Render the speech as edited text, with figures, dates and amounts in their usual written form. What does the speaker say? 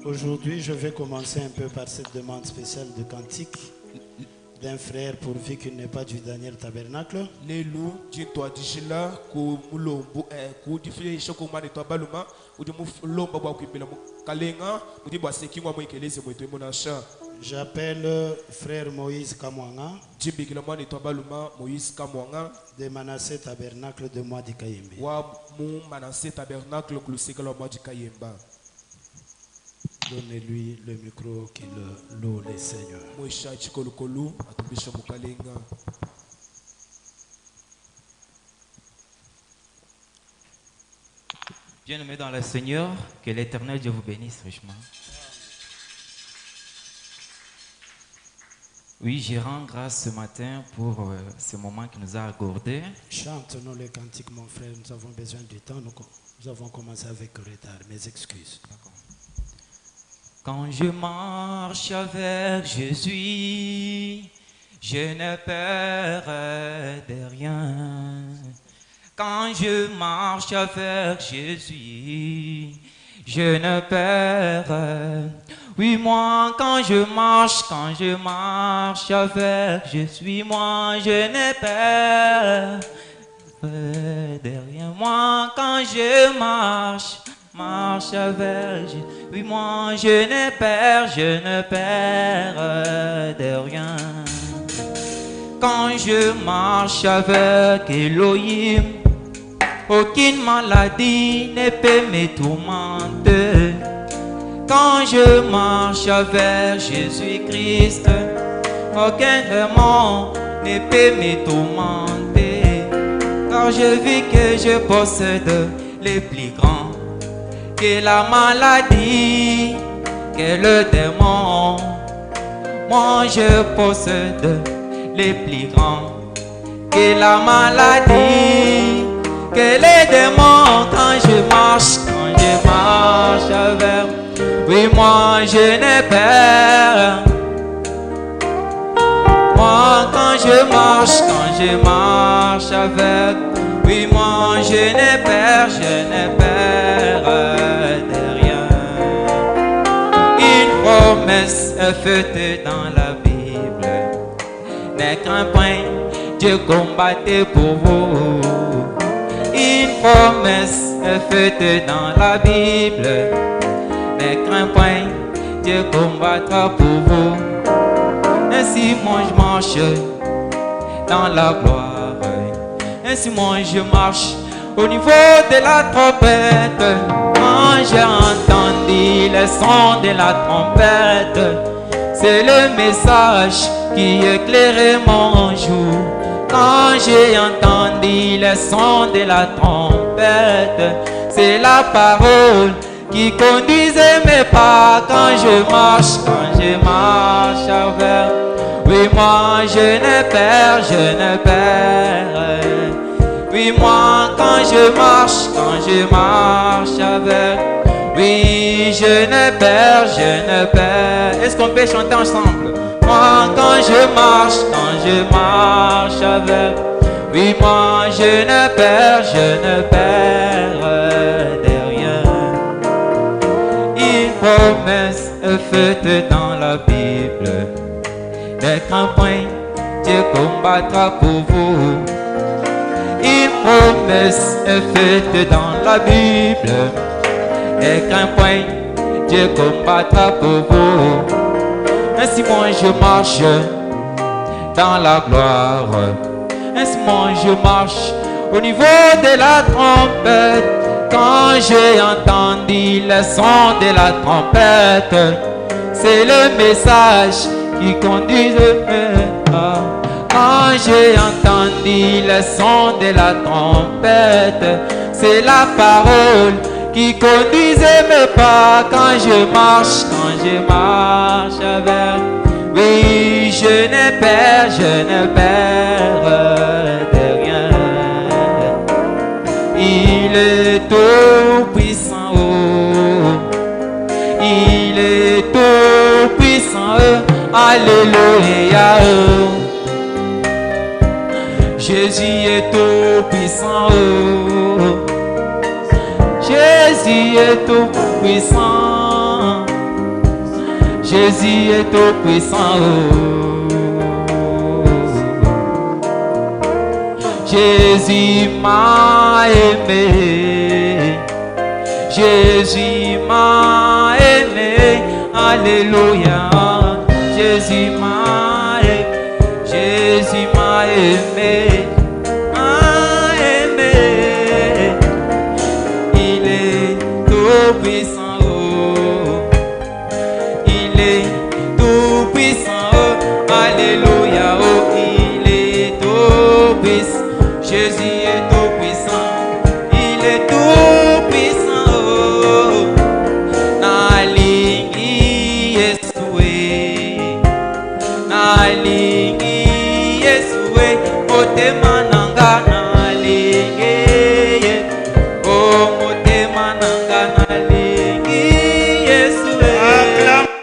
Aujourd'hui, je vais commencer un peu par cette demande spéciale de cantique d'un frère pourvu qu'il n'est pas du dernier tabernacle. J'appelle frère Moïse Kamwanga de Manassé Tabernacle de Mwadi Kayembe. Donnez-lui le micro qu'il loue les seigneurs. Bien-aimés dans le Seigneur, que l'Éternel Dieu vous bénisse richement. Oui, je rends grâce ce matin pour ce moment qui nous a accordé. Chante-nous les cantiques, mon frère. Nous avons besoin du temps. Nous avons commencé avec retard. Mes excuses. Quand je marche avec Jésus, je n'ai peur de rien. Quand je marche avec Jésus, je n'ai peur. Oui, moi, quand je marche avec Jésus, moi, je n'ai peur de rien. Moi, quand je marche avec Jésus, oui, moi, je n'ai peur de rien. Quand je marche avec Elohim, aucune maladie ne peut me tourmenter. Quand je marche avec Jésus-Christ, aucun démon ne peut me tourmenter. Car je vis que je possède les plus grands que la maladie, que le démon. Moi je possède les plus grands que la maladie, que les démons. Quand je marche avec, oui, moi je n'ai peur. Moi quand je marche avec, oui, moi je n'ai peur de rien. Une promesse est faite dans la Bible. Ne crains point, Dieu combattait pour vous. Une promesse est faite dans la Bible. Ne crains point, Dieu combattra pour vous. Ainsi moi je marche dans la gloire. Ainsi moi je marche au niveau de la trompette. Quand j'ai entendu le son de la trompette, c'est le message qui éclairait mon jour. Quand j'ai entendu le son de la trompette, c'est la parole qui conduisait mes pas. Quand je marche avec, oui, moi je n'ai peur. Oui, moi quand je marche avec, oui, je n'ai peur. Est-ce qu'on peut chanter ensemble? Moi quand je marche avec, oui, moi je n'ai peur de rien. Une promesse est faite dans la Bible. Ne crains point, Dieu combattra pour vous. Une promesse est faite dans la Bible. Ne crains point, Dieu combattra pour vous. Ainsi moi je marche dans la gloire. Ainsi moi je marche au niveau de la trompette. Quand j'ai entendu le son de la trompette, c'est le message qui conduisait mes pas. Quand j'ai entendu le son de la trompette, c'est la parole qui conduisait mes pas. Quand je marche avec, oui, je n'ai peur de rien. Il est tout puissant, il est tout puissant, alléluia. Jésus est tout puissant, Jésus est tout puissant. Jésus est tout puissant. Jésus m'a aimé. Jésus m'a aimé. Alléluia. Jésus m'a aimé. Jésus m'a aimé. Il est tout puissant. Il est tout puissant. Alléluia. Oh, il est tout puissant. Jésus est tout puissant. Il est tout puissant. Oh, nalingi Yesue. Nalingi Yesue. Motema nanga nalingi. Oh, motema nanga nalingi Yesue. Acclame